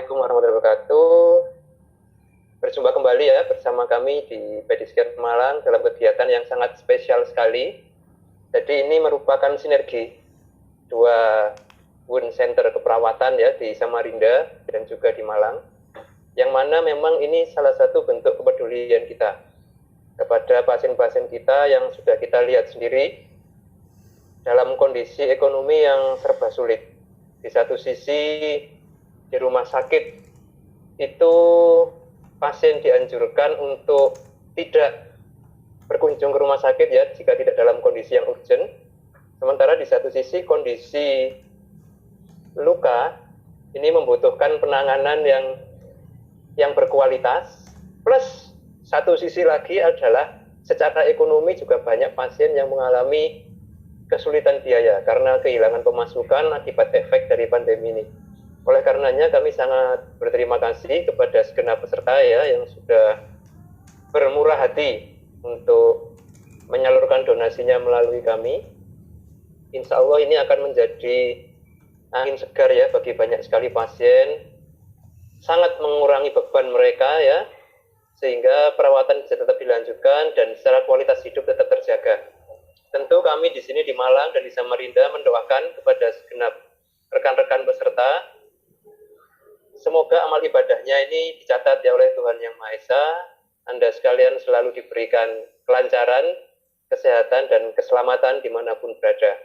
Assalamualaikum warahmatullahi wabarakatuh. Berjumpa kembali ya bersama kami di Pediscare Malang dalam kegiatan yang sangat spesial sekali. Jadi ini merupakan sinergi dua wound center keperawatan ya di Samarinda dan juga di Malang. Yang mana memang ini salah satu bentuk kepedulian kita kepada pasien-pasien kita yang sudah kita lihat sendiri dalam kondisi ekonomi yang serba sulit. Di satu sisi di rumah sakit itu pasien dianjurkan untuk tidak berkunjung ke rumah sakit ya jika tidak dalam kondisi yang urgent. Sementara di satu sisi kondisi luka ini membutuhkan penanganan yang berkualitas. Plus satu sisi lagi adalah secara ekonomi juga banyak pasien yang mengalami kesulitan biaya karena kehilangan pemasukan akibat efek dari pandemi ini. Oleh karenanya kami sangat berterima kasih kepada segenap peserta ya yang sudah bermurah hati untuk menyalurkan donasinya melalui kami. Insya Allah ini akan menjadi angin segar ya bagi banyak sekali pasien, sangat mengurangi beban mereka ya, sehingga perawatan bisa tetap dilanjutkan dan secara kualitas hidup tetap terjaga. Tentu kami di sini di Malang dan di Samarinda mendoakan kepada segenap rekan-rekan peserta, semoga amal ibadahnya ini dicatat ya oleh Tuhan Yang Maha Esa. Anda sekalian selalu diberikan kelancaran, kesehatan, dan keselamatan dimanapun berada.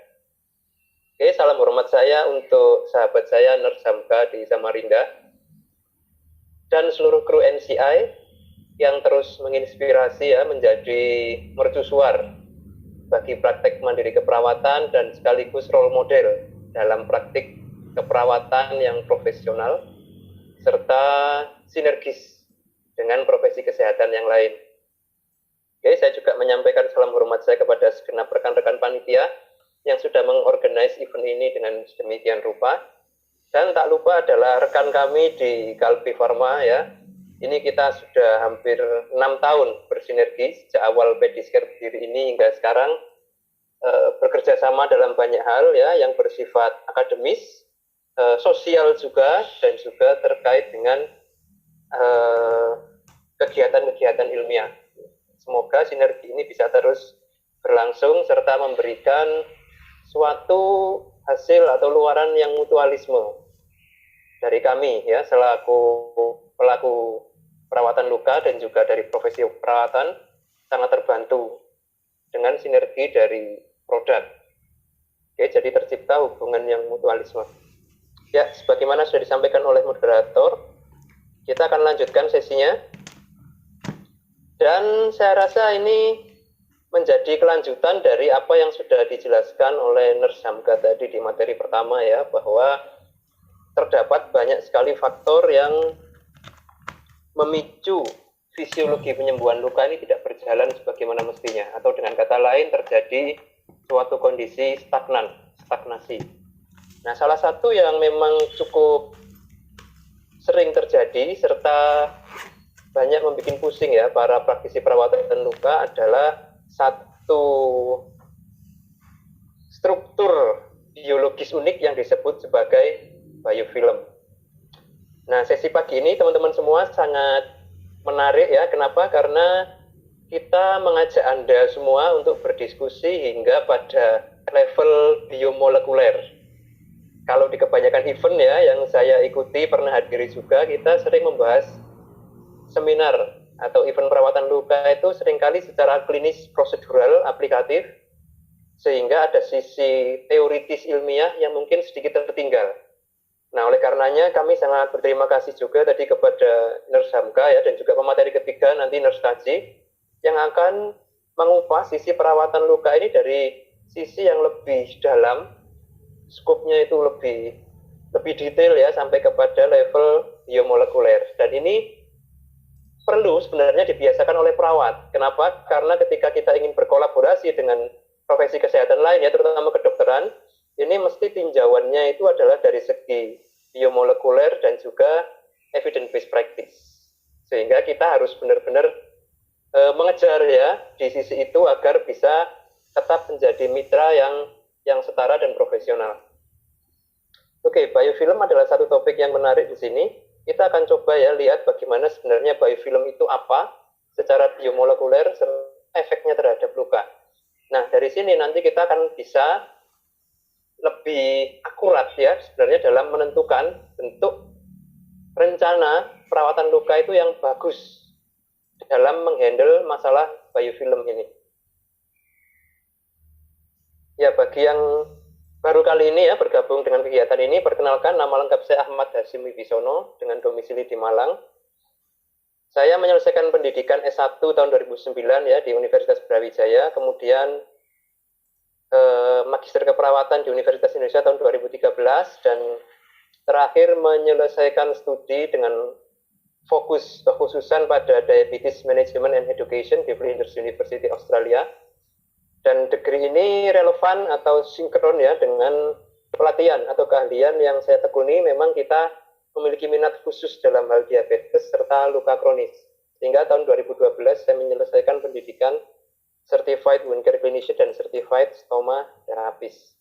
Oke, salam hormat saya untuk sahabat saya Nurse Hamka di Samarinda dan seluruh kru NCI yang terus menginspirasi ya menjadi mercusuar bagi praktek mandiri keperawatan dan sekaligus role model dalam praktik keperawatan yang profesional serta sinergis dengan profesi kesehatan yang lain. Oke, saya juga menyampaikan salam hormat saya kepada segenap rekan-rekan panitia yang sudah mengorganize event ini dengan sedemikian rupa. Dan tak lupa adalah rekan kami di Kalbi Pharma ya. Ini kita sudah hampir 6 tahun bersinergi sejak awal Pediscare berdiri ini hingga sekarang bekerja sama dalam banyak hal ya yang bersifat akademis, sosial juga dan juga terkait dengan kegiatan-kegiatan ilmiah. Semoga sinergi ini bisa terus berlangsung serta memberikan suatu hasil atau luaran yang mutualisme dari kami ya selaku pelaku perawatan luka dan juga dari profesi perawatan sangat terbantu dengan sinergi dari produk. Oke, jadi tercipta hubungan yang mutualisme. Ya, sebagaimana sudah disampaikan oleh moderator, kita akan lanjutkan sesinya. Dan saya rasa ini menjadi kelanjutan dari apa yang sudah dijelaskan oleh Nurse Hamka tadi di materi pertama ya, bahwa terdapat banyak sekali faktor yang memicu fisiologi penyembuhan luka ini tidak berjalan sebagaimana mestinya, atau dengan kata lain terjadi suatu kondisi stagnasi. Nah, salah satu yang memang cukup sering terjadi serta banyak membuat pusing ya para praktisi perawatan luka adalah satu struktur biologis unik yang disebut sebagai biofilm. Nah, sesi pagi ini teman-teman semua sangat menarik ya. Kenapa? Karena kita mengajak Anda semua untuk berdiskusi hingga pada level biomolekuler. Kalau di kebanyakan event ya yang saya ikuti pernah hadiri juga, kita sering membahas seminar atau event perawatan luka itu seringkali secara klinis, prosedural, aplikatif, sehingga ada sisi teoritis ilmiah yang mungkin sedikit tertinggal. Nah, oleh karenanya kami sangat berterima kasih juga tadi kepada Nurse Hamka ya dan juga pemateri ketiga nanti Nurse Kaji yang akan mengupas sisi perawatan luka ini dari sisi yang lebih dalam, skopnya itu lebih detail ya sampai kepada level biomolekuler. Dan ini perlu sebenarnya dibiasakan oleh perawat. Kenapa? Karena ketika kita ingin berkolaborasi dengan profesi kesehatan lain ya terutama kedokteran, ini mesti tinjauannya itu adalah dari segi biomolekuler dan juga evidence based practice. Sehingga kita harus benar-benar mengejar ya di sisi itu agar bisa tetap menjadi mitra yang setara dan profesional. Oke, biofilm adalah satu topik yang menarik di sini. kita akan coba ya lihat bagaimana sebenarnya biofilm itu apa secara biomolekuler, efeknya terhadap luka. Nah, dari sini nanti kita akan bisa lebih akurat ya sebenarnya dalam menentukan bentuk rencana perawatan luka itu yang bagus dalam menghandle masalah biofilm ini. Ya, bagi yang baru kali ini ya bergabung dengan kegiatan ini, perkenalkan nama lengkap saya Ahmad Hasyim Wibisono dengan domisili di Malang. Saya menyelesaikan pendidikan S1 tahun 2009 ya di Universitas Brawijaya, kemudian magister keperawatan di Universitas Indonesia tahun 2013 dan terakhir menyelesaikan studi dengan fokus kekhususan pada Diabetes Management and Education di Flinders University Australia. Dan degree ini relevan atau sinkron ya dengan pelatihan atau keahlian yang saya tekuni. Memang kita memiliki minat khusus dalam hal diabetes serta luka kronis. Sehingga tahun 2012 saya menyelesaikan pendidikan Certified Wound Care Clinician dan Certified Stoma Therapist.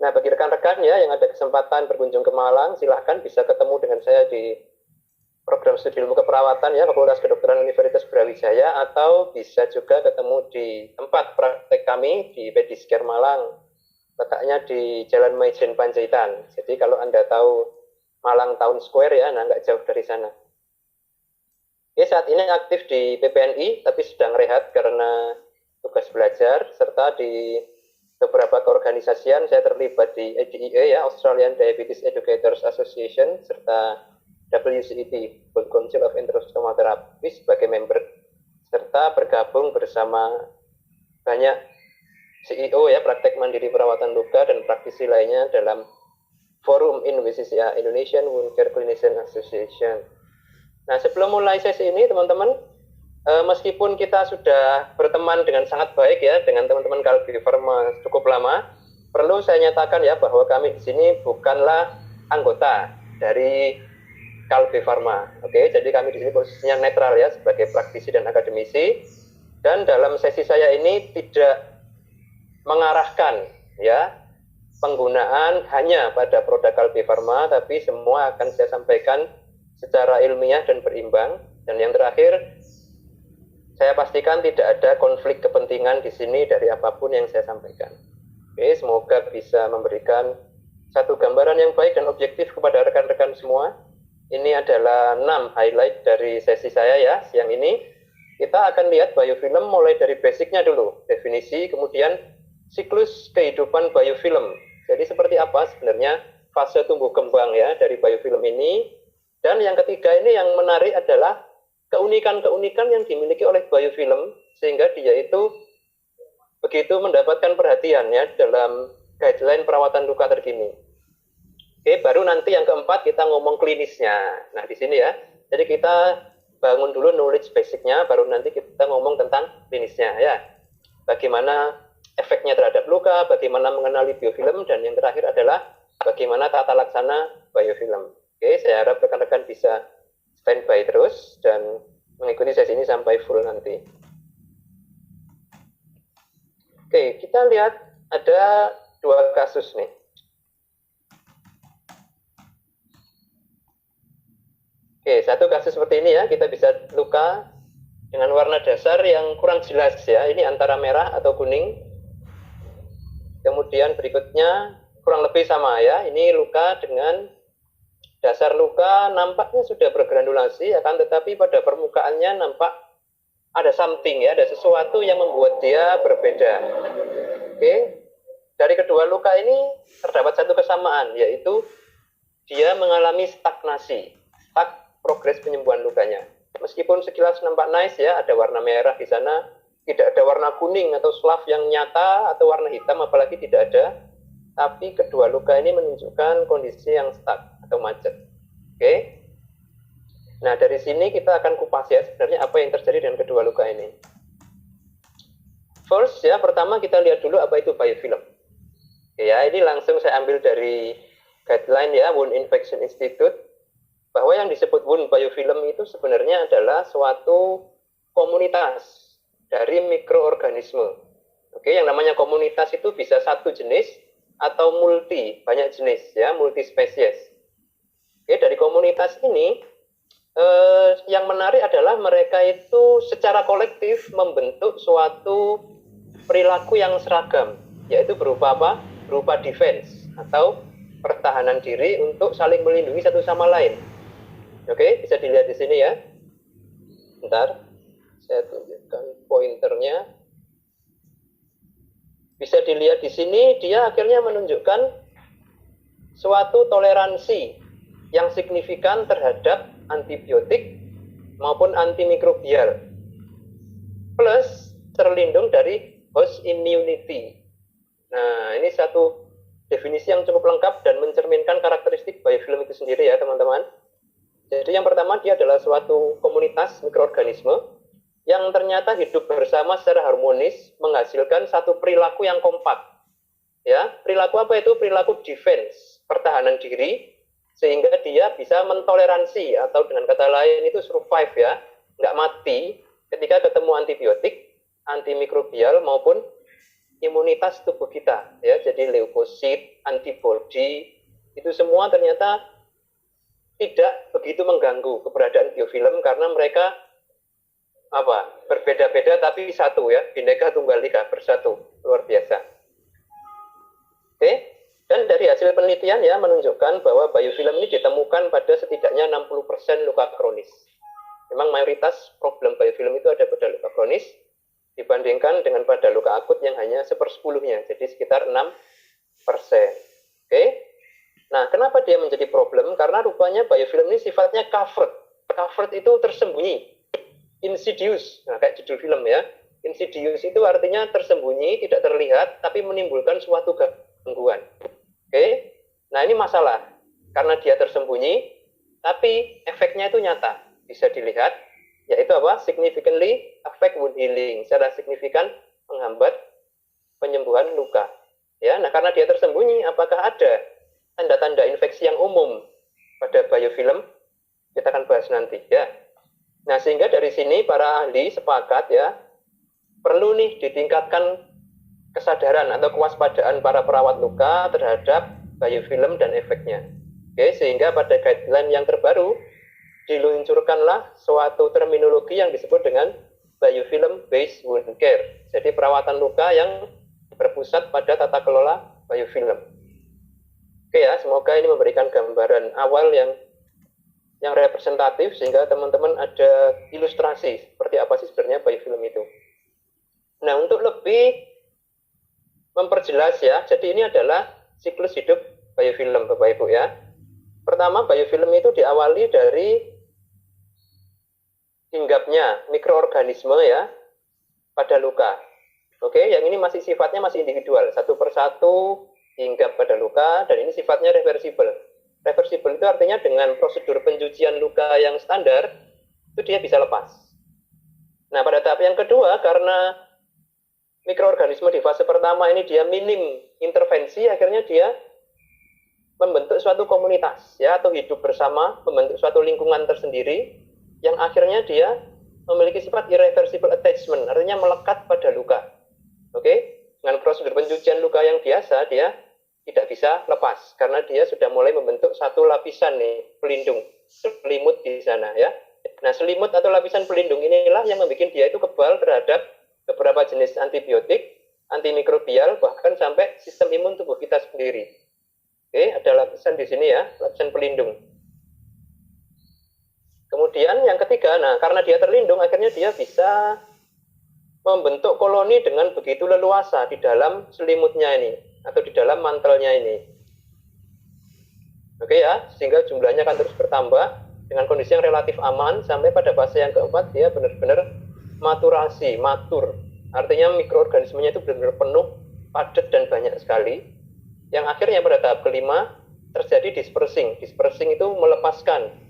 Nah, bagi rekan-rekan ya yang ada kesempatan berkunjung ke Malang, silahkan bisa ketemu dengan saya di program studi ilmu keperawatan ya Fakultas Kedokteran Universitas Brawijaya, atau bisa juga ketemu di tempat praktek kami di Pediscare Malang, letaknya di Jalan Maijen Panjaitan. Jadi kalau Anda tahu Malang Town Square ya, nah nggak jauh dari sana. Oke, saat ini aktif di PPNI tapi sedang rehat karena tugas belajar, serta di beberapa keorganisasian. Saya terlibat di ADEA ya, Australian Diabetes Educators Association, serta WCET, World Council of Enterostoma Therapy sebagai member, serta bergabung bersama banyak CEO ya, praktek mandiri perawatan luka dan praktisi lainnya dalam forum INWCCA, Indonesian Wound Care Clinician Association. Nah, sebelum mulai sesi ini teman-teman, meskipun kita sudah berteman dengan sangat baik ya dengan teman-teman Kalbe Pharma cukup lama, perlu saya nyatakan ya bahwa kami di sini bukanlah anggota dari Kalbe Pharma. Oke, jadi kami di sini posisinya netral ya sebagai praktisi dan akademisi. Dan dalam sesi saya ini tidak mengarahkan ya penggunaan hanya pada produk Kalbe Pharma, tapi semua akan saya sampaikan secara ilmiah dan berimbang. Dan yang terakhir, saya pastikan tidak ada konflik kepentingan di sini dari apapun yang saya sampaikan. Oke, semoga bisa memberikan satu gambaran yang baik dan objektif kepada rekan-rekan semua. Ini adalah 6 highlight dari sesi saya ya siang ini. Kita akan lihat biofilm mulai dari basicnya dulu, definisi, kemudian siklus kehidupan biofilm. Jadi seperti apa sebenarnya fase tumbuh kembang ya dari biofilm ini. Dan yang ketiga ini yang menarik adalah keunikan-keunikan yang dimiliki oleh biofilm sehingga dia itu begitu mendapatkan perhatian ya dalam guideline perawatan luka terkini. Oke, baru nanti yang keempat kita ngomong klinisnya. Nah, di sini ya. Jadi kita bangun dulu knowledge basicnya, baru nanti kita ngomong tentang klinisnya ya. Bagaimana efeknya terhadap luka, bagaimana mengenali biofilm, dan yang terakhir adalah bagaimana tata laksana biofilm. Oke, saya harap rekan-rekan bisa standby terus dan mengikuti sesi ini sampai full nanti. Oke, kita lihat ada 2 kasus nih. Oke, satu kasus seperti ini ya, kita bisa luka dengan warna dasar yang kurang jelas ya, ini antara merah atau kuning. Kemudian berikutnya kurang lebih sama ya, ini luka dengan dasar luka nampaknya sudah bergranulasi, akan tetapi pada permukaannya nampak ada something ya, ada sesuatu yang membuat dia berbeda. Oke, dari kedua luka ini terdapat satu kesamaan, yaitu dia mengalami stagnasi, progres penyembuhan lukanya. Meskipun sekilas nampak nice ya, ada warna merah di sana, tidak ada warna kuning atau slav yang nyata atau warna hitam apalagi tidak ada, tapi kedua luka ini menunjukkan kondisi yang stuck atau macet. Oke. Nah, dari sini kita akan kupas ya sebenarnya apa yang terjadi dengan kedua luka ini. First ya, pertama kita lihat dulu apa itu biofilm. Ya, ini langsung saya ambil dari guideline ya, Wound Infection Institute, bahwa yang disebut wound biofilm itu sebenarnya adalah suatu komunitas dari mikroorganisme. Oke, yang namanya komunitas itu bisa satu jenis atau banyak jenis ya, multi spesies. Oke, dari komunitas ini yang menarik adalah mereka itu secara kolektif membentuk suatu perilaku yang seragam, yaitu berupa apa? Berupa defense atau pertahanan diri untuk saling melindungi satu sama lain. Oke, bisa dilihat di sini ya. Bentar, saya tunjukkan pointernya. Bisa dilihat di sini, dia akhirnya menunjukkan suatu toleransi yang signifikan terhadap antibiotik maupun antimikrobial, plus terlindung dari host immunity. Nah, ini satu definisi yang cukup lengkap dan mencerminkan karakteristik biofilm itu sendiri ya teman-teman. Jadi yang pertama, dia adalah suatu komunitas mikroorganisme yang ternyata hidup bersama secara harmonis menghasilkan satu perilaku yang kompak. Ya, perilaku apa itu? Perilaku defense, pertahanan diri, sehingga dia bisa mentoleransi atau dengan kata lain itu survive ya, nggak mati ketika ketemu antibiotik, antimikrobial maupun imunitas tubuh kita. Ya, jadi leukosit, antibody, itu semua ternyata tidak begitu mengganggu keberadaan biofilm karena mereka berbeda-beda tapi satu ya, Bhinneka Tunggal Ika, bersatu, luar biasa. Oke, dan dari hasil penelitian ya menunjukkan bahwa biofilm ini ditemukan pada setidaknya 60% luka kronis. Memang mayoritas problem biofilm itu ada pada luka kronis dibandingkan dengan pada luka akut yang hanya 1/10-nya, jadi sekitar 6%. Oke, nah kenapa dia menjadi problem? Karena rupanya biofilm ini sifatnya covered. Covered itu tersembunyi. Insidious, nah kayak judul film ya. Insidious itu artinya tersembunyi, tidak terlihat, tapi menimbulkan suatu gangguan. Oke, nah ini masalah. Karena dia tersembunyi, tapi efeknya itu nyata. Bisa dilihat, yaitu apa? Significantly affect wound healing. Secara signifikan menghambat penyembuhan luka. Ya, nah karena dia tersembunyi, apakah ada tanda-tanda infeksi yang umum pada biofilm? Kita akan bahas nanti ya. Nah, sehingga dari sini para ahli sepakat ya, perlu nih ditingkatkan kesadaran atau kewaspadaan para perawat luka terhadap biofilm dan efeknya. Oke, sehingga pada guideline yang terbaru diluncurkanlah suatu terminologi yang disebut dengan biofilm based wound care. Jadi perawatan luka yang berpusat pada tata kelola biofilm. Oke ya, semoga ini memberikan gambaran awal yang representatif sehingga teman-teman ada ilustrasi seperti apa sih sebenarnya biofilm itu. Nah, untuk lebih memperjelas ya, jadi ini adalah siklus hidup biofilm Bapak Ibu ya. Pertama, biofilm itu diawali dari hinggapnya mikroorganisme ya pada luka. Oke, yang ini masih sifatnya masih individual, satu persatu hinggap pada luka dan ini sifatnya reversible. Reversible itu artinya dengan prosedur pencucian luka yang standar, itu dia bisa lepas. Nah, pada tahap yang kedua, karena mikroorganisme di fase pertama ini dia minim intervensi, akhirnya dia membentuk suatu komunitas, ya, atau hidup bersama, membentuk suatu lingkungan tersendiri, yang akhirnya dia memiliki sifat irreversible attachment, artinya melekat pada luka. Oke? Dengan prosedur pencucian luka yang biasa, dia tidak bisa lepas karena dia sudah mulai membentuk satu lapisan nih pelindung, selimut di sana ya. Nah, selimut atau lapisan pelindung inilah yang membuat dia itu kebal terhadap beberapa jenis antibiotik, antimikrobial, bahkan sampai sistem imun tubuh kita sendiri. Oke, ada lapisan di sini ya, lapisan pelindung. Kemudian yang ketiga, nah karena dia terlindung, akhirnya dia bisa membentuk koloni dengan begitu leluasa di dalam selimutnya ini atau di dalam mantelnya ini. Oke ya, sehingga jumlahnya akan terus bertambah dengan kondisi yang relatif aman sampai pada fase yang keempat dia benar-benar maturasi, matur. Artinya mikroorganismenya itu benar-benar penuh, padat dan banyak sekali. Yang akhirnya pada tahap kelima terjadi dispersing. Dispersing itu melepaskan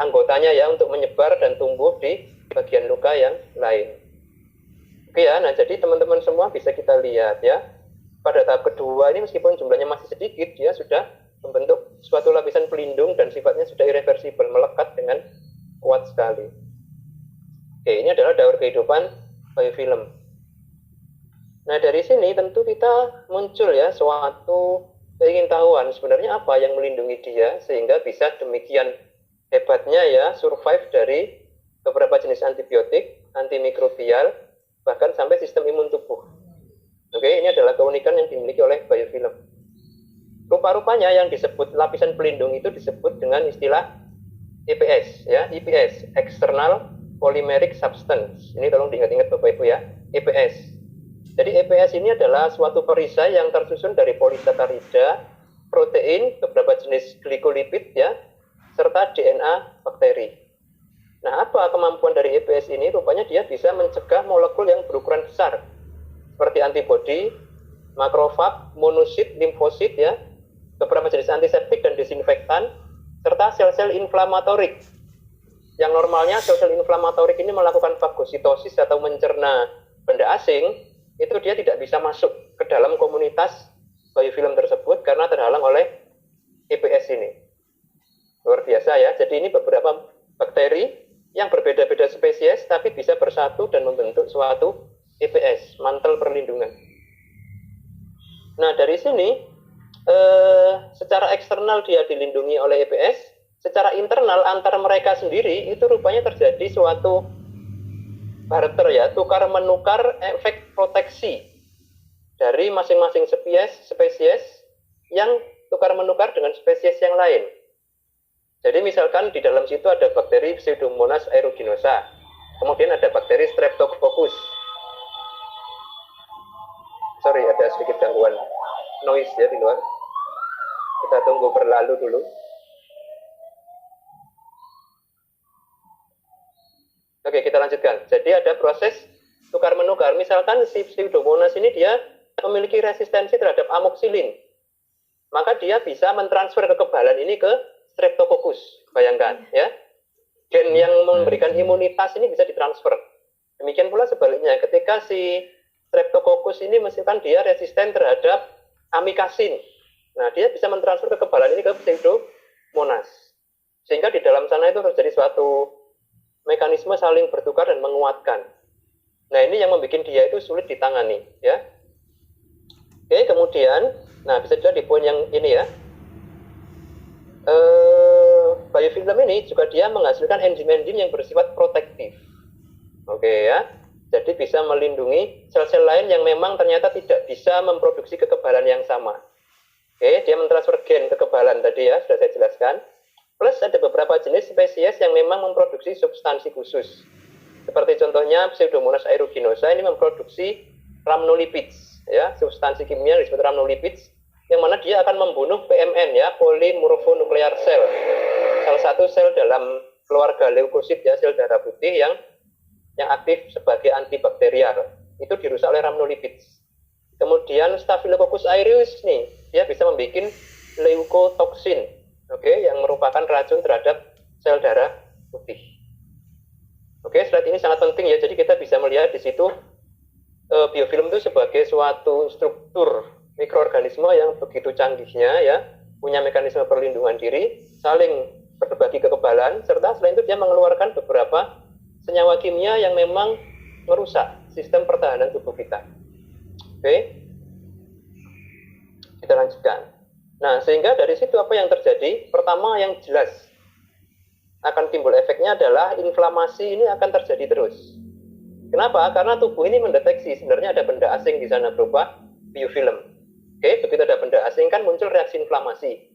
anggotanya ya untuk menyebar dan tumbuh di bagian luka yang lain. Oke ya, nah jadi teman-teman semua bisa kita lihat ya. Pada tahap kedua ini meskipun jumlahnya masih sedikit, dia sudah membentuk suatu lapisan pelindung dan sifatnya sudah irreversible, melekat dengan kuat sekali. Oke, ini adalah daur kehidupan biofilm. Nah, dari sini tentu kita muncul ya suatu keingintahuan sebenarnya apa yang melindungi dia sehingga bisa demikian hebatnya ya survive dari beberapa jenis antibiotik, antimikrobial, bahkan sampai sistem imun tubuh. Oke, ini adalah keunikan yang dimiliki oleh biofilm. Rupa-rupanya yang disebut lapisan pelindung itu disebut dengan istilah EPS, ya, EPS, External Polymeric Substance. Ini tolong diingat-ingat Bapak Ibu ya, EPS. Jadi EPS ini adalah suatu perisai yang tersusun dari polisakarida, protein, beberapa jenis glikolipid ya, serta DNA bakteri. Nah, apa kemampuan dari EPS ini? Rupanya dia bisa mencegah molekul yang berukuran besar, seperti antibodi, makrofag, monosit, limfosit ya, beberapa jenis antiseptik dan desinfektan, serta sel-sel inflamatorik. Yang normalnya sel-sel inflamatorik ini melakukan fagositosis atau mencerna benda asing, itu dia tidak bisa masuk ke dalam komunitas biofilm tersebut karena terhalang oleh EPS ini. Luar biasa ya, jadi ini beberapa bakteri yang berbeda-beda spesies tapi bisa bersatu dan membentuk suatu EPS, mantel perlindungan. Nah, dari sini secara eksternal dia dilindungi oleh EPS, secara internal antar mereka sendiri itu rupanya terjadi suatu barter ya, tukar menukar efek proteksi dari masing-masing spesies yang tukar menukar dengan spesies yang lain. Jadi misalkan di dalam situ ada bakteri Pseudomonas aeruginosa, kemudian ada bakteri Streptococcus. Sorry, ada sedikit gangguan noise ya di luar. Kita tunggu berlalu dulu. Oke, kita lanjutkan. Jadi ada proses tukar menukar. Misalkan si Pseudomonas ini dia memiliki resistensi terhadap amoksilin, maka dia bisa mentransfer kekebalan ini ke Streptococcus. Bayangkan ya, gen yang memberikan imunitas ini bisa ditransfer. Demikian pula sebaliknya, ketika si Streptococcus ini misalkan dia resisten terhadap amikasin, nah dia bisa mentransfer kekebalan ini ke Pseudomonas, sehingga di dalam sana itu terjadi suatu mekanisme saling bertukar dan menguatkan. Nah, ini yang membuat dia itu sulit ditangani ya. Oke, kemudian nah bisa juga di poin yang ini ya, biofilm ini juga dia menghasilkan enzim-enzim yang bersifat protektif. Oke ya, jadi bisa melindungi sel-sel lain yang memang ternyata tidak bisa memproduksi kekebalan yang sama. Oke, dia mentransfer gen kekebalan tadi ya, sudah saya jelaskan. Plus ada beberapa jenis spesies yang memang memproduksi substansi khusus. Seperti contohnya Pseudomonas aeruginosa ini memproduksi rhamnolipids, ya, substansi kimia disebut rhamnolipids, yang mana dia akan membunuh PMN ya, polymorphonuclear cell. Salah satu sel dalam keluarga leukosit ya, sel darah putih yang aktif sebagai antibakterial. Itu dirusak oleh rhamnolipids. Kemudian Staphylococcus aureus nih, dia bisa membuat leukotoksin, oke, yang merupakan racun terhadap sel darah putih. Oke, slide ini sangat penting ya. Jadi kita bisa melihat di situ biofilm itu sebagai suatu struktur mikroorganisme yang begitu canggihnya ya, punya mekanisme perlindungan diri, saling berbagi kekebalan, serta selain itu dia mengeluarkan beberapa senyawa kimia yang memang merusak sistem pertahanan tubuh kita. Oke, kita lanjutkan. Nah, sehingga dari situ apa yang terjadi? Pertama yang jelas akan timbul efeknya adalah inflamasi ini akan terjadi terus. Kenapa? Karena tubuh ini mendeteksi sebenarnya ada benda asing di sana berupa biofilm. Oke, begitu ada benda asing kan muncul reaksi inflamasi.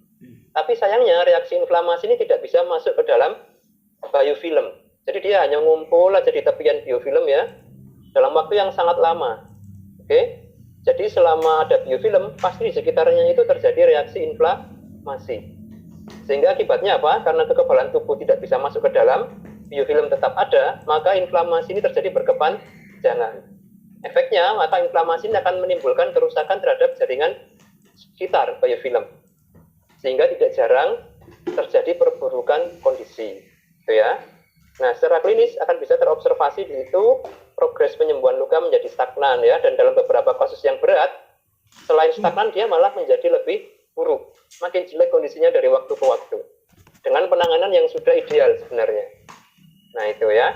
Tapi sayangnya reaksi inflamasi ini tidak bisa masuk ke dalam biofilm. Jadi dia hanya ngumpul aja di tepian biofilm ya, dalam waktu yang sangat lama. Oke, jadi selama ada biofilm, pasti di sekitarnya itu terjadi reaksi inflamasi. Sehingga akibatnya apa? Karena kekebalan tubuh tidak bisa masuk ke dalam, biofilm tetap ada, maka inflamasi ini terjadi berkepanjangan. Efeknya, maka inflamasi ini akan menimbulkan kerusakan terhadap jaringan sekitar biofilm. Sehingga tidak jarang terjadi perburukan kondisi. Itu ya. Nah, secara klinis akan bisa terobservasi di situ progres penyembuhan luka menjadi stagnan ya, dan dalam beberapa kasus yang berat, selain stagnan dia malah menjadi lebih buruk, makin jelek kondisinya dari waktu ke waktu, dengan penanganan yang sudah ideal sebenarnya. Nah itu ya.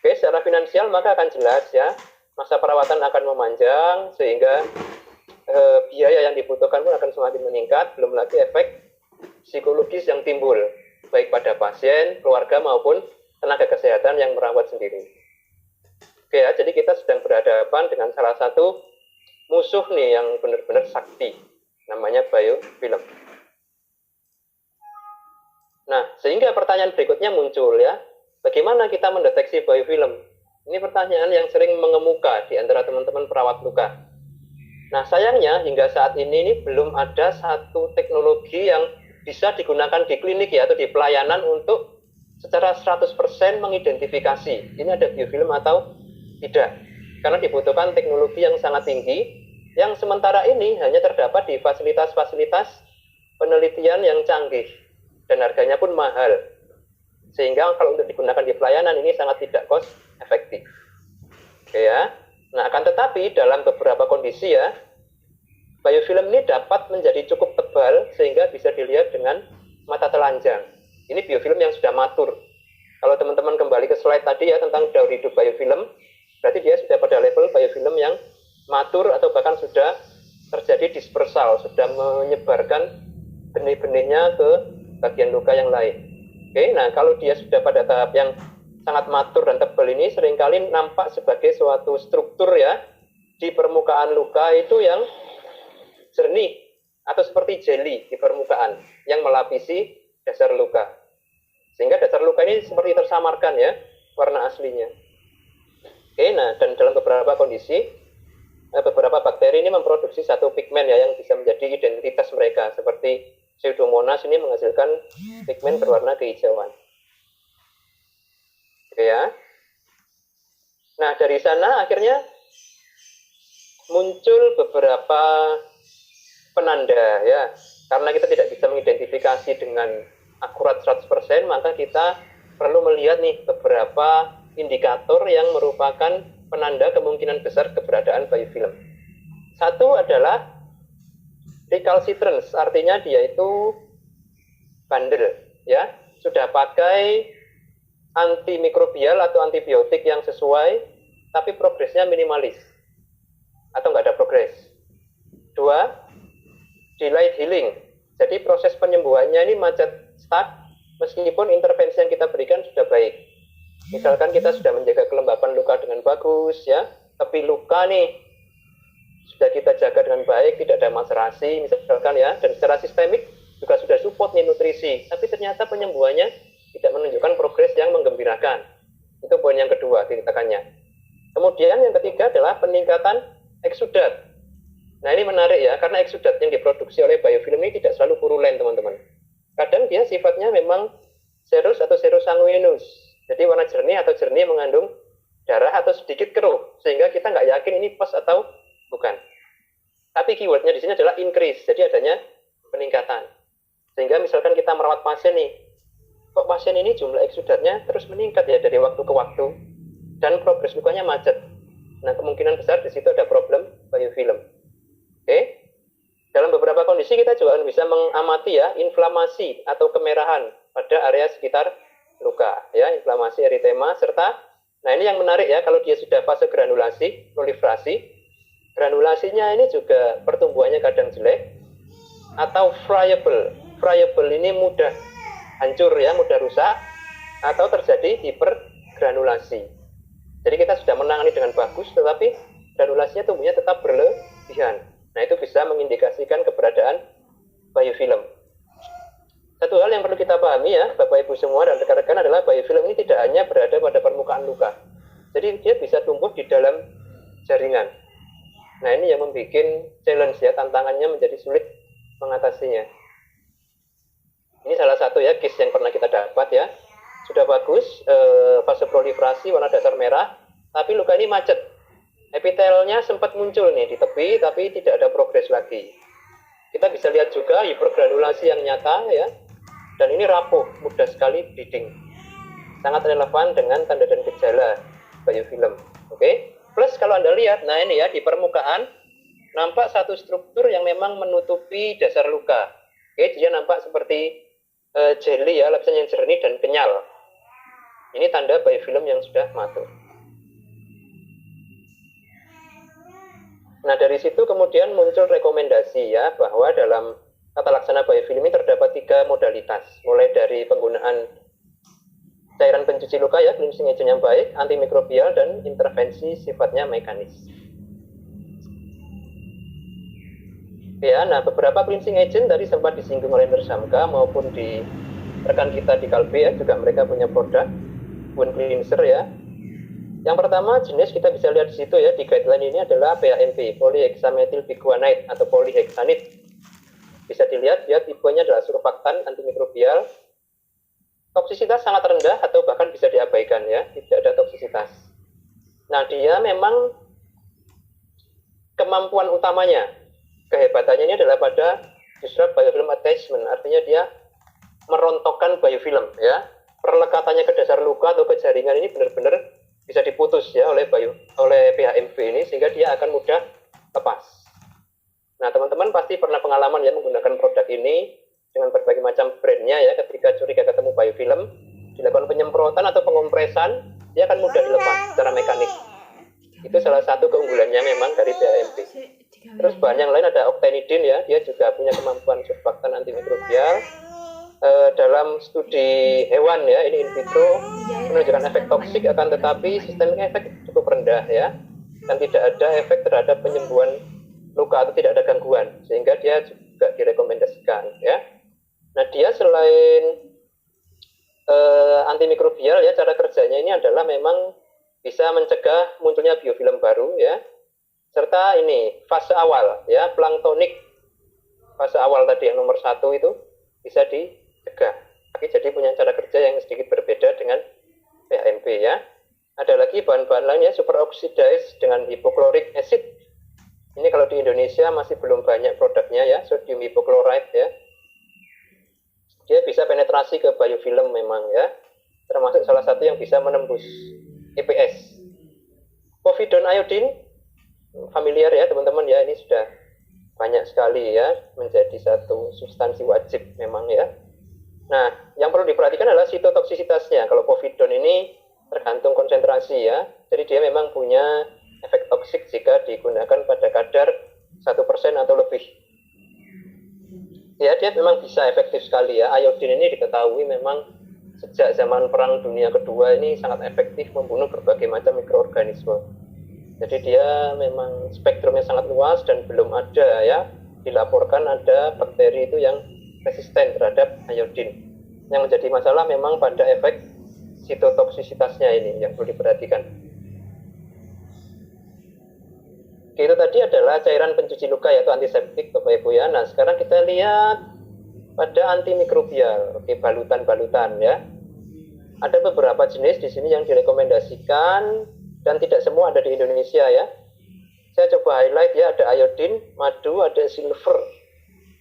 Oke, secara finansial maka akan jelas ya, masa perawatan akan memanjang sehingga biaya yang dibutuhkan pun akan semakin meningkat, belum lagi efek psikologis yang timbul, baik pada pasien, keluarga maupun tenaga kesehatan yang merawat sendiri. Oke ya, jadi kita sedang berhadapan dengan salah satu musuh nih yang benar-benar sakti, namanya biofilm. Nah, sehingga pertanyaan berikutnya muncul ya, bagaimana kita mendeteksi biofilm? Ini pertanyaan yang sering mengemuka di antara teman-teman perawat luka. Nah, sayangnya hingga saat ini belum ada satu teknologi yang bisa digunakan di klinik ya, atau di pelayanan untuk secara 100% mengidentifikasi ini ada biofilm atau tidak. Karena dibutuhkan teknologi yang sangat tinggi, yang sementara ini hanya terdapat di fasilitas-fasilitas penelitian yang canggih, dan harganya pun mahal. Sehingga kalau untuk digunakan di pelayanan ini sangat tidak cost efektif. Oke ya. Nah, akan tetapi dalam beberapa kondisi ya, biofilm ini dapat menjadi cukup tebal sehingga bisa dilihat dengan mata telanjang. Ini biofilm yang sudah matur. Kalau teman-teman kembali ke slide tadi ya tentang daur hidup biofilm, berarti dia sudah pada level biofilm yang matur atau bahkan sudah terjadi dispersal, sudah menyebarkan benih-benihnya ke bagian luka yang lain. Oke, nah kalau dia sudah pada tahap yang sangat matur dan tebal ini seringkali nampak sebagai suatu struktur ya di permukaan luka itu yang jernih atau seperti jelly di permukaan yang melapisi dasar luka. Sehingga dasar luka ini seperti tersamarkan ya warna aslinya. Oke, nah dan dalam beberapa kondisi beberapa bakteri ini memproduksi satu pigmen ya yang bisa menjadi identitas mereka, seperti Pseudomonas ini menghasilkan pigmen berwarna kehijauan. Oke ya. Nah, dari sana akhirnya muncul beberapa penanda ya. Karena kita tidak bisa mengidentifikasi dengan akurat 100%, maka kita perlu melihat nih beberapa indikator yang merupakan penanda kemungkinan besar keberadaan biofilm. Satu adalah recalcitrance, artinya dia itu bandel ya, sudah pakai antimikrobial atau antibiotik yang sesuai, tapi progresnya minimalis atau nggak ada progres. Dua, delayed healing, jadi proses penyembuhannya ini macet, stuck, meskipun intervensi yang kita berikan sudah baik. Misalkan kita sudah menjaga kelembapan luka dengan bagus ya, tapi luka nih sudah kita jaga dengan baik, tidak ada maserasi misalkan ya, dan secara sistemik juga sudah support nih nutrisi, tapi ternyata penyembuhannya tidak menunjukkan progres yang menggembirakan. Itu poin yang kedua tindakannya. Kemudian yang ketiga adalah peningkatan eksudat. Nah ini menarik ya, karena eksudat yang diproduksi oleh biofilm ini tidak selalu purulen teman-teman. Kadang dia sifatnya memang serus atau serosanguinus, jadi warna jernih atau jernih mengandung darah atau sedikit keruh, sehingga kita nggak yakin ini pus atau bukan. Tapi keywordnya di sini adalah increase, jadi adanya peningkatan. Sehingga misalkan kita merawat pasien nih, kok pasien ini jumlah eksudatnya terus meningkat ya dari waktu ke waktu, dan progres lukanya macet. Nah kemungkinan besar di situ ada problem biofilm. Oke. Dalam beberapa kondisi kita juga bisa mengamati ya inflamasi atau kemerahan pada area sekitar luka, ya inflamasi eritema serta, nah ini yang menarik ya, kalau dia sudah fase granulasi, proliferasi, granulasinya ini juga pertumbuhannya kadang jelek atau friable. Friable ini mudah hancur ya, mudah rusak atau terjadi hipergranulasi. Jadi kita sudah menangani dengan bagus, tetapi granulasinya tumbuhnya tetap berlebihan. Nah itu bisa mengindikasikan keberadaan biofilm. Satu hal yang perlu kita pahami ya, Bapak Ibu semua dan rekan-rekan, adalah biofilm ini tidak hanya berada pada permukaan luka. Jadi dia bisa tumbuh di dalam jaringan. Nah ini yang membuat challenge ya, tantangannya menjadi sulit mengatasinya. Ini salah satu ya case yang pernah kita dapat ya. Sudah bagus, fase proliferasi warna dasar merah, tapi luka ini macet. Epitelnya sempat muncul nih di tepi, tapi tidak ada progres lagi. Kita bisa lihat juga hipergranulasi yang nyata ya, dan ini rapuh, mudah sekali bleeding. Sangat relevan dengan tanda dan gejala biofilm. Oke? Plus kalau Anda lihat, nah ini ya di permukaan nampak satu struktur yang memang menutupi dasar luka. Oke, dia nampak seperti jelly ya, lapisan yang jernih dan kenyal. Ini tanda biofilm yang sudah matur. Nah, dari situ kemudian muncul rekomendasi ya bahwa dalam tata laksana biofilm ini terdapat 3 modalitas, mulai dari penggunaan cairan pencuci luka ya, cleansing agent yang baik, antimikrobial, dan intervensi sifatnya mekanis. Ya, nah beberapa cleansing agent tadi sempat disinggung oleh Nersamka maupun di rekan kita di Kalbe ya, juga mereka punya produk wound cleanser ya. Yang pertama jenis kita bisa lihat di situ ya, di guideline ini adalah PAMP, polyhexamethyl biguanide atau polyhexanide. Bisa dilihat ya, tipenya adalah surfaktan antimikrobial. Toksisitas sangat rendah atau bahkan bisa diabaikan ya, tidak ada toksisitas. Nah, dia memang kemampuan utamanya, kehebatannya ini adalah pada disrupt biofilm attachment, artinya dia merontokkan biofilm ya. Perlekatannya ke dasar luka atau ke jaringan ini benar-benar bisa diputus ya oleh PHMB ini, sehingga dia akan mudah lepas. Nah, teman-teman pasti pernah pengalaman ya menggunakan produk ini dengan berbagai macam brandnya ya. Ketika curiga ketemu biofilm, dilakukan penyemprotan atau pengompresan, dia akan mudah dilepas secara mekanik. Itu salah satu keunggulannya memang dari PHMB. Terus bahan yang lain ada octanidin ya, dia juga punya kemampuan surfaktan antimikrobial. Dalam studi hewan ya, ini in vitro menunjukkan efek toksik, akan tetapi sistemik efek cukup rendah ya, dan tidak ada efek terhadap penyembuhan luka atau tidak ada gangguan, sehingga dia juga direkomendasikan ya. Nah, dia selain antimikrobial ya, cara kerjanya ini adalah memang bisa mencegah munculnya biofilm baru ya, serta ini fase awal ya, planktonik fase awal tadi yang nomor 1 itu bisa dicegah. Tapi jadi punya cara kerja yang sedikit berbeda dengan PHMB ya. Ada lagi bahan-bahan lain ya, superoxidase dengan hipochloric acid. Ini kalau di Indonesia masih belum banyak produknya ya, sodium hipochlorite ya. Dia bisa penetrasi ke biofilm memang ya, termasuk salah satu yang bisa menembus EPS. Povidone iodine, familiar ya teman-teman ya, ini sudah banyak sekali ya, menjadi satu substansi wajib memang ya. Nah, yang perlu diperhatikan adalah sitotoksisitasnya. Kalau povidone ini tergantung konsentrasi ya, jadi dia memang punya efek toksik jika digunakan pada kadar 1% atau lebih. Ya, dia memang bisa efektif sekali ya. Iodine ini diketahui memang sejak zaman Perang Dunia Kedua ini sangat efektif membunuh berbagai macam mikroorganisme. Jadi dia memang spektrumnya sangat luas dan belum ada ya dilaporkan ada bakteri itu yang resisten terhadap iodine. Yang menjadi masalah memang pada efek sitotoksisitasnya ini yang perlu diperhatikan. Itu tadi adalah cairan pencuci luka yaitu antiseptik Bapak Ibu ya. Nah, sekarang kita lihat pada antimikrobial, oke, balutan-balutan ya. Ada beberapa jenis di sini yang direkomendasikan dan tidak semua ada di Indonesia ya. Saya coba highlight ya, ada iodine, madu, ada silver.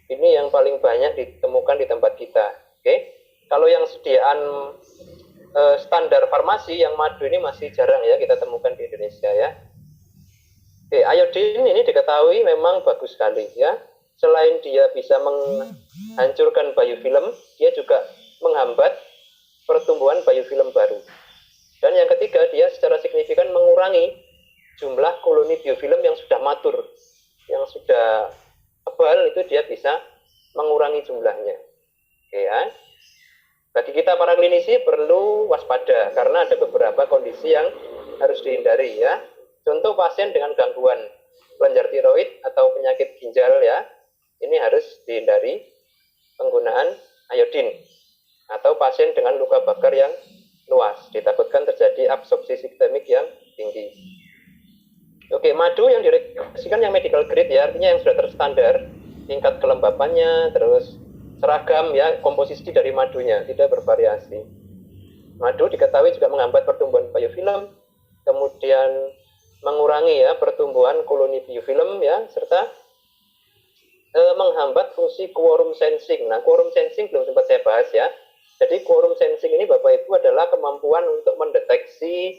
Ini yang paling banyak ditemukan di tempat kita. Oke. Kalau yang sediaan standar farmasi yang madu ini masih jarang ya kita temukan di Indonesia ya. Oke, iodine ini diketahui memang bagus sekali ya. Selain dia bisa menghancurkan biofilm, dia juga menghambat pertumbuhan biofilm baru. Dan yang ketiga, dia secara signifikan mengurangi jumlah koloni biofilm yang sudah matur, yang sudah tebal, itu dia bisa mengurangi jumlahnya. Oke ya. Bagi kita para klinisi perlu waspada karena ada beberapa kondisi yang harus dihindari ya. Contoh pasien dengan gangguan kelenjar tiroid atau penyakit ginjal ya, ini harus dihindari penggunaan iodine. Atau pasien dengan luka bakar yang luas, ditakutkan terjadi absorpsi sistemik yang tinggi. Oke, madu yang direkomendasikan yang medical grade ya, artinya yang sudah terstandar, tingkat kelembapannya, terus seragam ya, komposisi dari madunya, tidak bervariasi. Madu diketahui juga menghambat pertumbuhan biofilm, kemudian mengurangi ya pertumbuhan koloni biofilm ya, serta menghambat fungsi quorum sensing. Nah, quorum sensing belum sempat saya bahas ya. Jadi quorum sensing ini Bapak Ibu adalah kemampuan untuk mendeteksi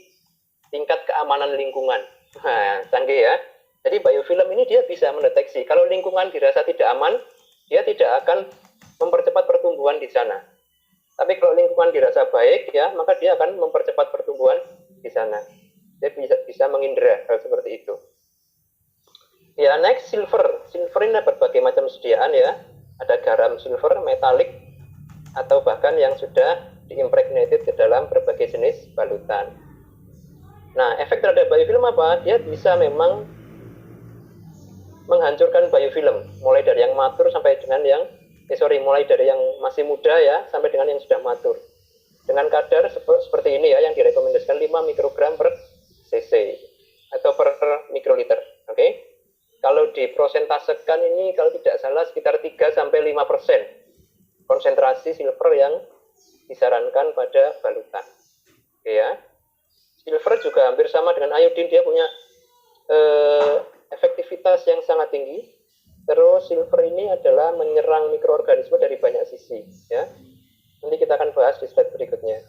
tingkat keamanan lingkungan. Nah, canggih ya. Jadi biofilm ini dia bisa mendeteksi. Kalau lingkungan dirasa tidak aman, dia tidak akan mempercepat pertumbuhan di sana. Tapi kalau lingkungan dirasa baik ya, maka dia akan mempercepat pertumbuhan di sana. Dia bisa mengindra hal seperti itu. Ya, next silver. Silver ini ada berbagai macam sediaan ya. Ada garam silver, metalik, atau bahkan yang sudah diimpregnated ke dalam berbagai jenis balutan. Nah, efek terhadap biofilm apa? Dia bisa memang menghancurkan biofilm, mulai dari yang matur sampai dengan yang mulai dari yang masih muda ya sampai dengan yang sudah matur. Dengan kadar seperti ini ya, yang direkomendasikan 5 mikrogram per cc atau per mikroliter. Oke. Kalau diprosentasekan ini kalau tidak salah sekitar 3 sampai 5% konsentrasi silver yang disarankan pada balutan. Oke ya. Silver juga hampir sama dengan iodin, dia punya efektivitas yang sangat tinggi. Terus silver ini adalah menyerang mikroorganisme dari banyak sisi ya. Nanti kita akan bahas di slide berikutnya.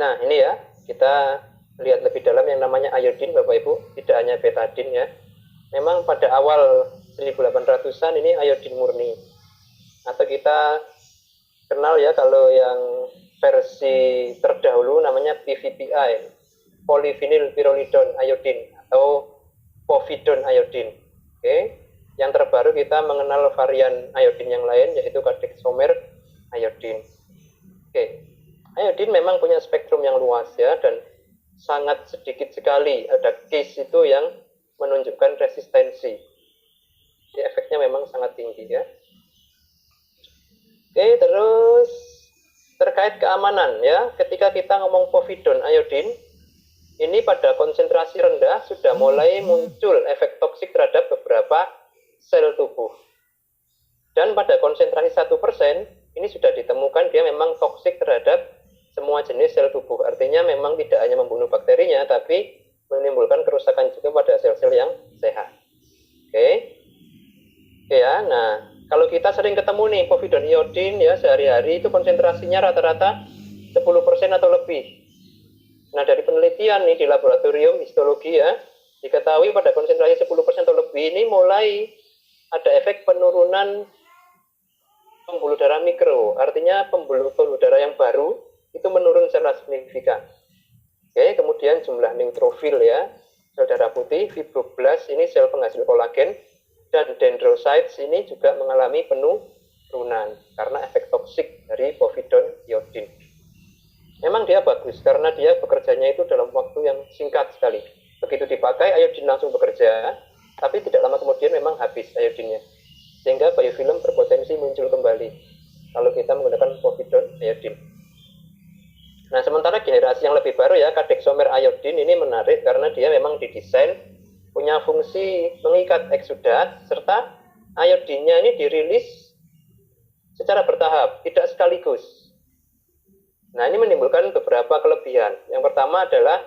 Nah, ini ya, kita lihat lebih dalam yang namanya iodin Bapak Ibu, tidak hanya betadin ya. Memang pada awal 1800-an ini iodin murni. Atau kita kenal ya kalau yang versi terdahulu namanya PVPI, polyvinyl pyrrolidone iodine atau povidone iodine. Oke. Yang terbaru kita mengenal varian iodine yang lain yaitu kadexomer iodine. Oke. Iodine memang punya spektrum yang luas ya, dan sangat sedikit sekali ada case itu yang menunjukkan resistensi. Jadi efeknya memang sangat tinggi ya. Oke, terus terkait keamanan ya, ketika kita ngomong povidone iodine, ini pada konsentrasi rendah sudah mulai muncul efek toksik terhadap beberapa sel tubuh. Dan pada konsentrasi 1%, ini sudah ditemukan dia memang toksik terhadap semua jenis sel tubuh. Artinya memang tidak hanya membunuh bakterinya, tapi menimbulkan kerusakan juga pada sel-sel yang sehat. Oke. Oke ya, nah kalau kita sering ketemu nih povidone iodine ya sehari-hari itu konsentrasinya rata-rata 10% atau lebih. Nah, dari penelitian nih di laboratorium histologi ya, diketahui pada konsentrasi 10% atau lebih ini mulai ada efek penurunan pembuluh darah mikro. Artinya pembuluh darah yang baru itu menurun secara signifikan. Oke, kemudian jumlah neutrofil ya, sel darah putih, fibroblast ini sel penghasil kolagen, dan dendrocytes ini juga mengalami penurunan karena efek toksik dari povidone iodine. Memang dia bagus karena dia bekerjanya itu dalam waktu yang singkat sekali. Begitu dipakai, iodine langsung bekerja, tapi tidak lama kemudian memang habis iodinnya. Sehingga biofilm berpotensi muncul kembali kalau kita menggunakan povidone iodine. Nah, sementara generasi yang lebih baru ya, kadexomer iodine ini menarik karena dia memang didesain punya fungsi mengikat eksudat, serta iodinnya ini dirilis secara bertahap, tidak sekaligus. Nah, ini menimbulkan beberapa kelebihan. Yang pertama adalah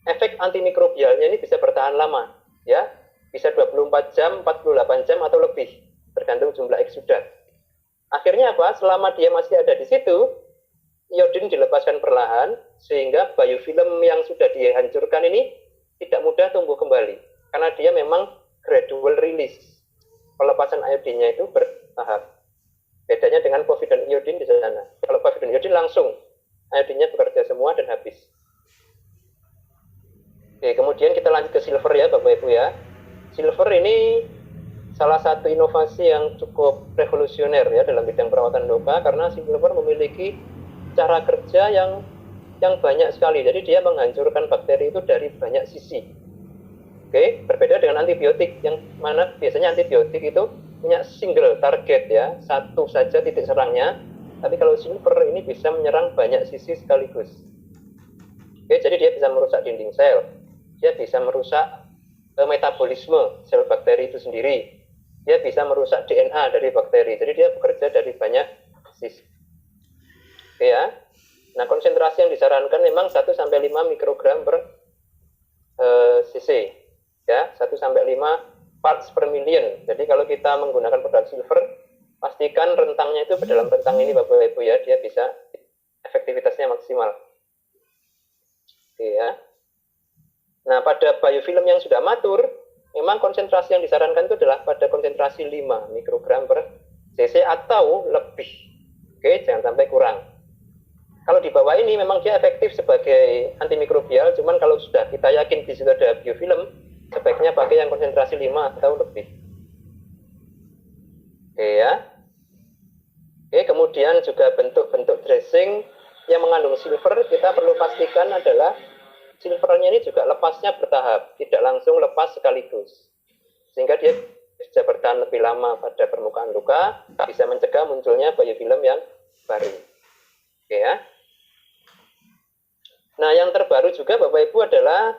efek antimikrobialnya ini bisa bertahan lama, ya. Bisa 24 jam, 48 jam atau lebih, tergantung jumlah eksudat. Akhirnya apa? Selama dia masih ada di situ, iodin dilepaskan perlahan, sehingga biofilm yang sudah dihancurkan ini tidak mudah tumbuh kembali. Karena dia memang gradual release. Pelepasan iodinnya itu bertahap. Bedanya dengan povidone iodine di sana. Kalau povidone iodine langsung, iodinnya bekerja semua dan habis. Oke, kemudian kita lanjut ke silver ya Bapak Ibu ya. Silver ini salah satu inovasi yang cukup revolusioner ya dalam bidang perawatan luka, karena silver memiliki cara kerja yang banyak sekali. Jadi dia menghancurkan bakteri itu dari banyak sisi. Oke, berbeda dengan antibiotik yang mana biasanya antibiotik itu punya single target ya, satu saja titik serangnya. Tapi kalau silver ini bisa menyerang banyak sisi sekaligus. Oke, jadi dia bisa merusak dinding sel, dia bisa merusak metabolisme sel bakteri itu sendiri, dia bisa merusak DNA dari bakteri. Jadi dia bekerja dari banyak sisi. Oke ya. Nah, konsentrasi yang disarankan memang 1-5 mikrogram per cc. Ya, 1-5 parts per million. Jadi kalau kita menggunakan produk silver, pastikan rentangnya itu dalam rentang ini Bapak Ibu ya, dia bisa efektivitasnya maksimal. Oke ya. Nah, pada biofilm yang sudah matur, memang konsentrasi yang disarankan itu adalah pada konsentrasi 5 mikrogram per cc atau lebih. Oke, jangan sampai kurang. Kalau di bawah ini memang dia efektif sebagai antimikrobial, cuman kalau sudah kita yakin di situ ada biofilm, sebaiknya pakai yang konsentrasi 5 atau lebih. Oke ya. Oke, kemudian juga bentuk-bentuk dressing yang mengandung silver, kita perlu pastikan adalah silvernya ini juga lepasnya bertahap, tidak langsung lepas sekaligus. Sehingga dia bisa bertahan lebih lama pada permukaan luka, bisa mencegah munculnya biofilm yang baru. Oke ya. Nah, yang terbaru juga Bapak Ibu adalah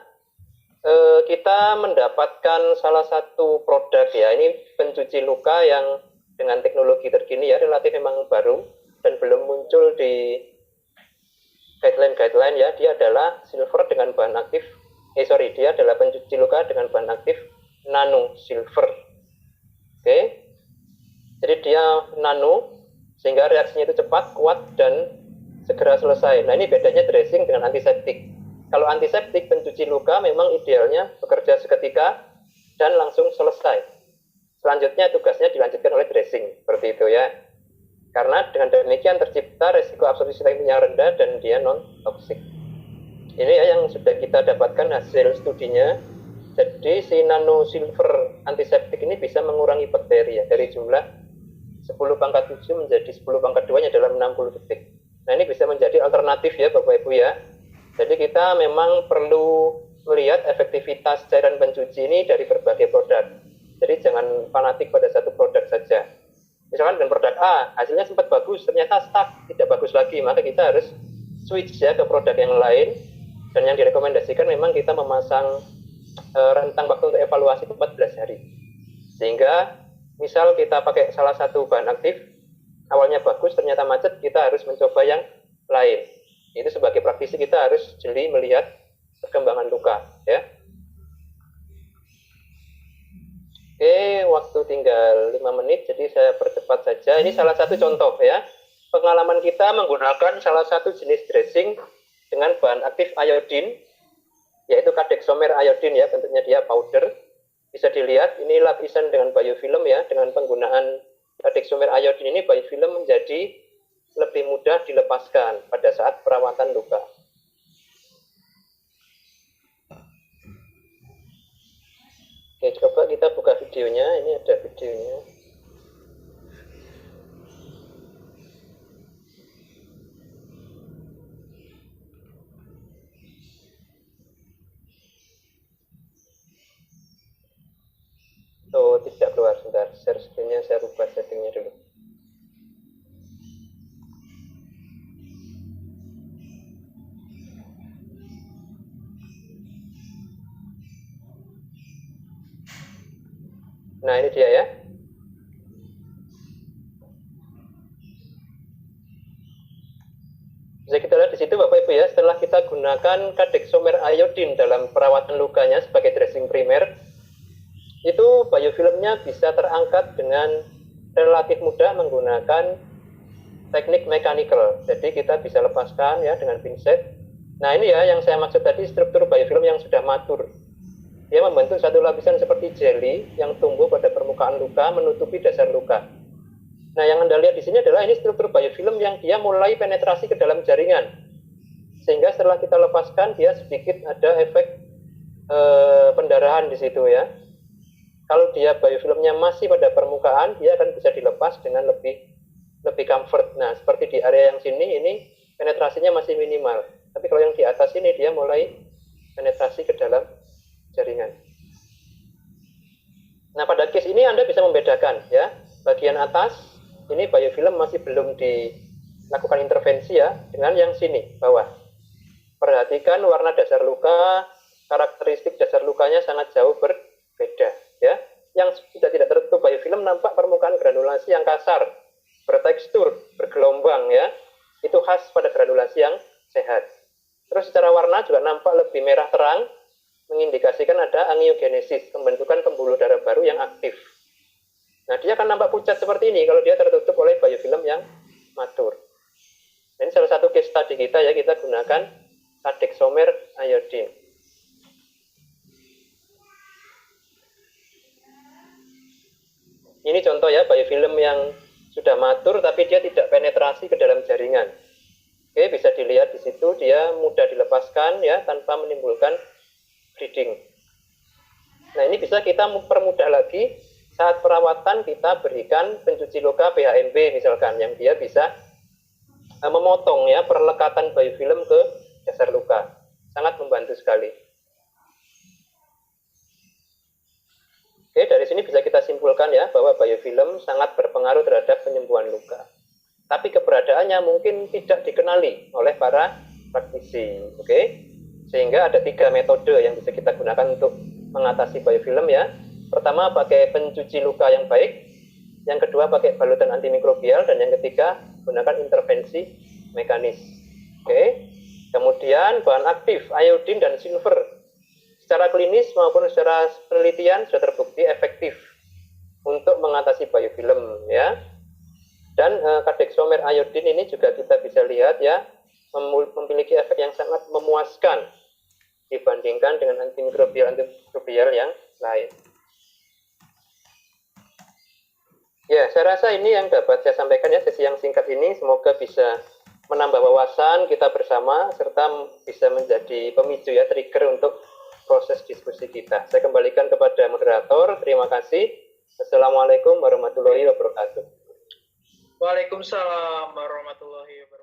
kita mendapatkan salah satu produk ya, ini pencuci luka yang dengan teknologi terkini ya, relatif memang baru dan belum muncul di guideline ya. Dia adalah silver dengan bahan aktif, dia adalah pencuci luka dengan bahan aktif nano silver. Oke, jadi dia nano sehingga reaksinya itu cepat, kuat, dan segera selesai. Nah, ini bedanya dressing dengan antiseptik. Kalau antiseptik pencuci luka memang idealnya bekerja seketika dan langsung selesai. Selanjutnya tugasnya dilanjutkan oleh dressing, seperti itu ya. Karena dengan demikian tercipta resiko absorpsi yang rendah dan dia non-toksik. Ini ya yang sudah kita dapatkan hasil studinya. Jadi si nano silver antiseptik ini bisa mengurangi bakteri ya, dari jumlah 10⁻7 menjadi 10⁻2 dalam 60 detik. Nah, ini bisa menjadi alternatif ya Bapak Ibu ya. Jadi kita memang perlu melihat efektivitas cairan pencuci ini dari berbagai produk. Jadi jangan fanatik pada satu produk saja. Misalkan dengan produk A, hasilnya sempat bagus, ternyata stuck, tidak bagus lagi, maka kita harus switch ya ke produk yang lain. Dan yang direkomendasikan memang kita memasang rentang waktu untuk evaluasi 14 hari. Sehingga misal kita pakai salah satu bahan aktif, awalnya bagus, ternyata macet, kita harus mencoba yang lain. Itu sebagai praktisi kita harus jeli melihat perkembangan luka ya. Oke, waktu tinggal 5 menit, jadi saya percepat saja. Ini salah satu contoh ya. Pengalaman kita menggunakan salah satu jenis dressing dengan bahan aktif iodin, yaitu kadexomer iodin ya, bentuknya dia powder. Bisa dilihat, ini lapisan dengan biofilm ya. Dengan penggunaan kadexomer iodin ini, biofilm menjadi lebih mudah dilepaskan pada saat perawatan luka. Oke, coba kita buka videonya. Ini ada videonya. Oh, tidak keluar. Sebentar, share screen-nya saya rubah settingnya dulu. Nah, ini dia ya. Bisa kita lihat di situ Bapak Ibu ya, setelah kita gunakan kadexomer iodin dalam perawatan lukanya sebagai dressing primer, itu biofilmnya bisa terangkat dengan relatif mudah menggunakan teknik mechanical. Jadi kita bisa lepaskan ya dengan pinset. Nah, ini ya yang saya maksud tadi, struktur biofilm yang sudah matur. Dia membentuk satu lapisan seperti jelly yang tumbuh pada permukaan luka menutupi dasar luka. Nah, yang Anda lihat di sini adalah ini struktur biofilm yang dia mulai penetrasi ke dalam jaringan. Sehingga setelah kita lepaskan, dia sedikit ada efek pendarahan di situ ya. Kalau dia biofilmnya masih pada permukaan, dia akan bisa dilepas dengan lebih comfort. Nah, seperti di area yang sini, ini penetrasinya masih minimal. Tapi kalau yang di atas ini, dia mulai penetrasi ke dalam jaringan. Nah, pada case ini Anda bisa membedakan ya. Bagian atas ini biofilm masih belum dilakukan intervensi ya, dengan yang sini bawah. Perhatikan warna dasar luka, karakteristik dasar lukanya sangat jauh berbeda ya. Yang sudah tidak tertutup biofilm nampak permukaan granulasi yang kasar, bertekstur, bergelombang ya. Itu khas pada granulasi yang sehat. Terus secara warna juga nampak lebih merah terang, mengindikasikan ada angiogenesis, pembentukan pembuluh darah baru yang aktif. Nah, dia akan nampak pucat seperti ini kalau dia tertutup oleh biofilm yang matur. Ini salah satu case study kita ya, kita gunakan kadexomer iodin. Ini contoh ya, biofilm yang sudah matur tapi dia tidak penetrasi ke dalam jaringan. Oke, bisa dilihat di situ dia mudah dilepaskan ya tanpa menimbulkan bleeding. Nah, ini bisa kita permudah lagi saat perawatan kita berikan pencuci luka PHMB misalkan yang dia bisa memotong ya perlekatan biofilm ke dasar luka. Sangat membantu sekali. Oke, dari sini bisa kita simpulkan ya bahwa biofilm sangat berpengaruh terhadap penyembuhan luka. Tapi keberadaannya mungkin tidak dikenali oleh para praktisi. Oke, sehingga ada 3 metode yang bisa kita gunakan untuk mengatasi biofilm ya. Pertama, pakai pencuci luka yang baik. Yang kedua, pakai balutan antimikrobial. Dan yang ketiga, gunakan intervensi mekanis. Oke. Kemudian bahan aktif, iodin dan silver. Secara klinis maupun secara penelitian sudah terbukti efektif untuk mengatasi biofilm ya. Dan kadexomer iodin ini juga kita bisa lihat ya, memiliki efek yang sangat memuaskan dibandingkan dengan antimikrobial yang lain. Ya, saya rasa ini yang dapat saya sampaikan ya, sesi yang singkat ini. Semoga bisa menambah wawasan kita bersama, serta bisa menjadi pemicu ya, trigger untuk proses diskusi kita. Saya kembalikan kepada moderator. Terima kasih. Assalamualaikum warahmatullahi wabarakatuh. Waalaikumsalam warahmatullahi wabarakatuh.